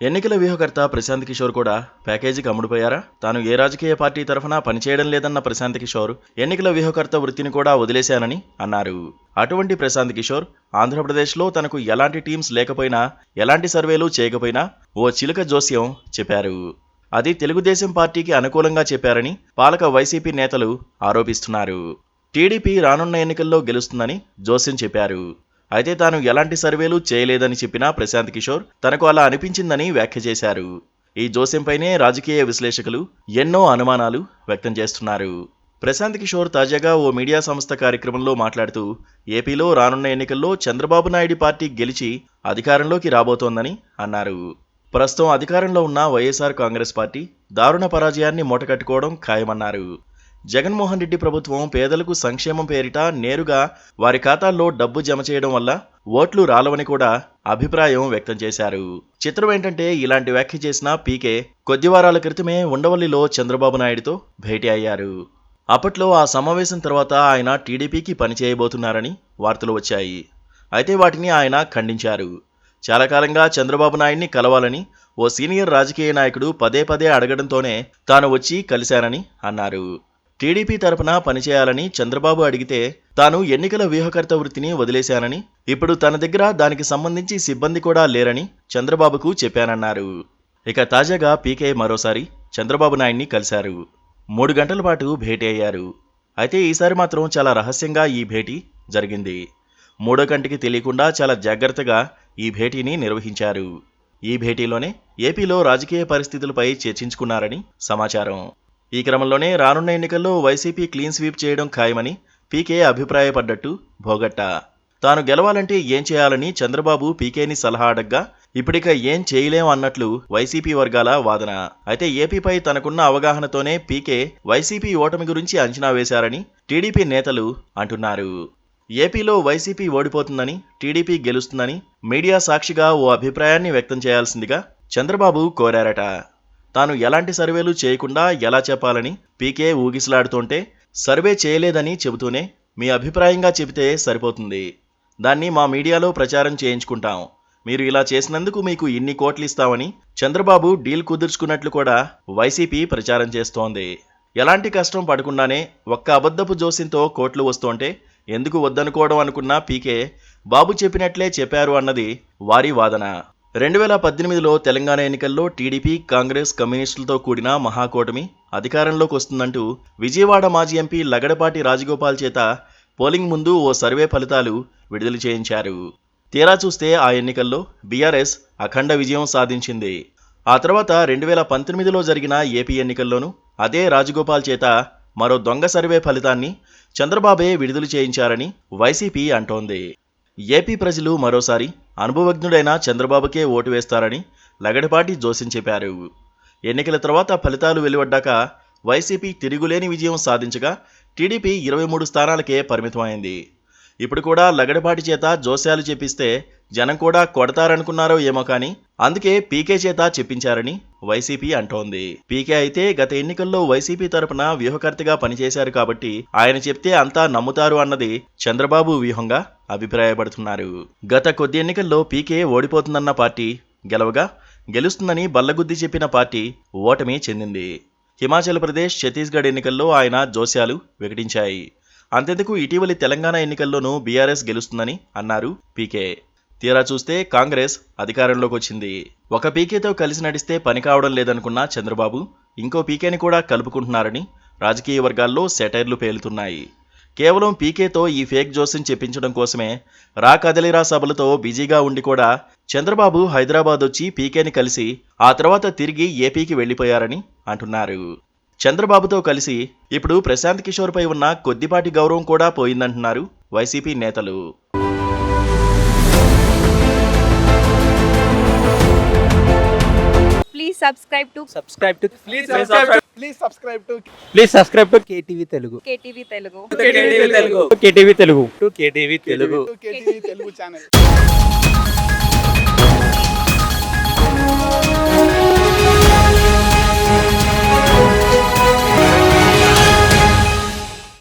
ఎన్నికల వ్యూహకర్త ప్రశాంత్ కిషోర్ కూడా ప్యాకేజీకి అమ్ముడుపోయారా? తాను ఏ రాజకీయ పార్టీ తరఫున పనిచేయడం లేదన్న ప్రశాంత్ కిషోర్ ఎన్నికల వ్యూహకర్త వృత్తిని కూడా వదిలేశానని అన్నారు. అటువంటి ప్రశాంత్ కిషోర్ ఆంధ్రప్రదేశ్లో తనకు ఎలాంటి టీమ్స్ లేకపోయినా, ఎలాంటి సర్వేలు చేయకపోయినా ఓ చిలుక జోస్యం చెప్పారు. అది తెలుగుదేశం పార్టీకి అనుకూలంగా చెప్పారని పాలక వైసీపీ నేతలు ఆరోపిస్తున్నారు. టీడీపీ రానున్న ఎన్నికల్లో గెలుస్తుందని జోస్యం చెప్పారు. అయితే తాను ఎలాంటి సర్వేలు చేయలేదని చెప్పిన ప్రశాంత్ కిషోర్ తనకు అలా అనిపించిందని వ్యాఖ్య చేశారు. ఈ జోస్యంపైనే రాజకీయ విశ్లేషకులు ఎన్నో అనుమానాలు వ్యక్తం చేస్తున్నారు. ప్రశాంత్ కిషోర్ తాజాగా ఓ మీడియా సంస్థ కార్యక్రమంలో మాట్లాడుతూ ఏపీలో రానున్న ఎన్నికల్లో చంద్రబాబు నాయుడు పార్టీ గెలిచి అధికారంలోకి రాబోతోందని అన్నారు. ప్రస్తుతం అధికారంలో ఉన్న వైఎస్ఆర్ కాంగ్రెస్ పార్టీ దారుణ పరాజయాన్ని మూటకట్టుకోవడం ఖాయమన్నారు. జగన్మోహన్ రెడ్డి ప్రభుత్వం పేదలకు సంక్షేమం పేరిట నేరుగా వారి ఖాతాల్లో డబ్బు జమ చేయడం వల్ల ఓట్లు రాలవని కూడా అభిప్రాయం వ్యక్తం చేశారు. చిత్రం ఏంటంటే ఇలాంటి వ్యాఖ్య చేసిన పీకే కొద్ది వారాల క్రితమే ఉండవల్లిలో చంద్రబాబు నాయుడుతో భేటీ అయ్యారు. అప్పట్లో ఆ సమావేశం తర్వాత ఆయన టీడీపీకి పనిచేయబోతున్నారని వార్తలు వచ్చాయి. అయితే వాటిని ఆయన ఖండించారు. చాలా కాలంగా చంద్రబాబు నాయుడిని కలవాలని ఓ సీనియర్ రాజకీయ నాయకుడు పదే పదే అడగడంతోనే తాను వచ్చి కలిశానని అన్నారు. టీడీపీ తరపున పనిచేయాలని చంద్రబాబు అడిగితే తాను ఎన్నికల వ్యూహకర్త వృత్తిని వదిలేశానని, ఇప్పుడు తన దగ్గర దానికి సంబంధించి సిబ్బంది కూడా లేరని చంద్రబాబుకు చెప్పానన్నారు. ఇక తాజాగా పీకే మరోసారి చంద్రబాబు నాయుడిని కలిశారు. 3 గంటల పాటు భేటీ అయ్యారు. అయితే ఈసారి మాత్రం చాలా రహస్యంగా ఈ భేటీ జరిగింది. మూడో కంటికి తెలియకుండా చాలా జాగ్రత్తగా ఈ భేటీని నిర్వహించారు. ఈ భేటీలోనే ఏపీలో రాజకీయ పరిస్థితులపై చర్చించుకున్నారని సమాచారం. ఈ క్రమంలోనే రానున్న ఎన్నికల్లో వైసీపీ క్లీన్ స్వీప్ చేయడం ఖాయమని పీకే అభిప్రాయపడ్డట్టు భోగట్ట. తాను గెలవాలంటే ఏం చేయాలని చంద్రబాబు పీకేని సలహా అడగ్గా ఇప్పటిక ఏం చేయలేం అన్నట్లు వైసీపీ వర్గాల వాదన. అయితే ఏపీపై తనకున్న అవగాహనతోనే పీకే వైసీపీ ఓటమి గురించి అంచనా వేశారని టీడీపీ నేతలు అంటున్నారు. ఏపీలో వైసీపీ ఓడిపోతుందని, టీడీపీ గెలుస్తుందని మీడియా సాక్షిగా ఓ అభిప్రాయాన్ని వ్యక్తం చేయాల్సిందిగా చంద్రబాబు కోరారట. తాను ఎలాంటి సర్వేలు చేయకుండా ఎలా చెప్పాలని పీకే ఊగిసలాడుతుంటే సర్వే చేయలేదని చెబుతూనే మీ అభిప్రాయంగా చెబితే సరిపోతుంది, దాన్ని మా మీడియాలో ప్రచారం చేయించుకుంటాం, మీరు ఇలా చేసినందుకు మీకు ఇన్ని కోట్లు ఇస్తామని చంద్రబాబు డీల్ కుదుర్చుకున్నట్లు కూడా వైసీపీ ప్రచారం చేస్తోంది. ఎలాంటి కష్టం పడకుండానే ఒక్క అబద్ధపు జోస్యంతో కోట్లు వస్తుంటే ఎందుకు వద్దనుకోవడం అనుకున్న పీకే బాబు చెప్పినట్లే చెప్పారు అన్నది వారి వాదన. 2018లో తెలంగాణ ఎన్నికల్లో టీడీపీ, కాంగ్రెస్, కమ్యూనిస్టులతో కూడిన మహాకూటమి అధికారంలోకి వస్తుందంటూ విజయవాడ మాజీ ఎంపీ లగడపాటి రాజగోపాల్ చేత పోలింగ్ ముందు ఓ సర్వే ఫలితాలు విడుదల చేయించారు. తీరా చూస్తే ఆ ఎన్నికల్లో బీఆర్ఎస్ అఖండ విజయం సాధించింది. ఆ తర్వాత 2019లో జరిగిన ఏపీ ఎన్నికల్లోనూ అదే రాజగోపాల్ చేత మరో దొంగ సర్వే ఫలితాన్ని చంద్రబాబే విడుదల చేయించారని వైసీపీ అంటోంది. ఏపీ ప్రజలు మరోసారి అనుభవజ్ఞుడైన చంద్రబాబుకే ఓటు వేస్తారని లగడపాటి జోస్యం చెప్పారు. ఎన్నికల తర్వాత ఫలితాలు వెలువడ్డాక వైసీపీ తిరుగులేని విజయం సాధించగా టీడీపీ 23 స్థానాలకే పరిమితమైంది. ఇప్పుడు కూడా లగడపాటి చేత జోస్యాలు చెప్పిస్తే జనం కూడా కొడతారనుకున్నారో ఏమో కానీ అందుకే పీకే చేత చెప్పించారని వైసీపీ అంటోంది. పీకే అయితే గత ఎన్నికల్లో వైసీపీ తరపున వ్యూహకర్తగా పనిచేశారు కాబట్టి ఆయన చెప్తే అంతా నమ్ముతారు అన్నది చంద్రబాబు వ్యూహంగా అభిప్రాయపడుతున్నారు. గత కొద్ది ఎన్నికల్లో పీకే ఓడిపోతుందన్న పార్టీ గెలవగా గెలుస్తుందని బల్లగుద్ది చెప్పిన పార్టీ ఓటమి చెందింది. హిమాచల్ ప్రదేశ్, ఛత్తీస్గఢ్ ఎన్నికల్లో ఆయన జోస్యాలు వికటించాయి. అంతెందుకు ఇటీవలి తెలంగాణ ఎన్నికల్లోనూ బీఆర్ఎస్ గెలుస్తుందని అన్నారు పీకే. తీరా చూస్తే కాంగ్రెస్ అధికారంలోకి వచ్చింది. ఒక పీకేతో కలిసి నడిస్తే పని కావడం లేదనుకున్న చంద్రబాబు ఇంకో పీకేని కూడా కలుపుకుంటున్నారని రాజకీయ వర్గాల్లో సెటైర్లు పేలుతున్నాయి. కేవలం పీకేతో ఈ ఫేక్ జోస్యం చెప్పించడం కోసమే రా కదలిరా సభలతో బిజీగా ఉండి కూడా చంద్రబాబు హైదరాబాద్ వచ్చి పీకేని కలిసి ఆ తర్వాత తిరిగి ఏపీకి వెళ్లిపోయారని అంటున్నారు. చంద్రబాబుతో కలిసి ఇప్పుడు ప్రశాంత్ కిషోర్ పై ఉన్న కొద్దిపాటి గౌరవం కూడా పోయిందంటున్నారు వైసీపీ నేతలు. Please subscribe to KTV Telugu. KTV Telugu. KTV Telugu. KTV Telugu. KTV Telugu channel.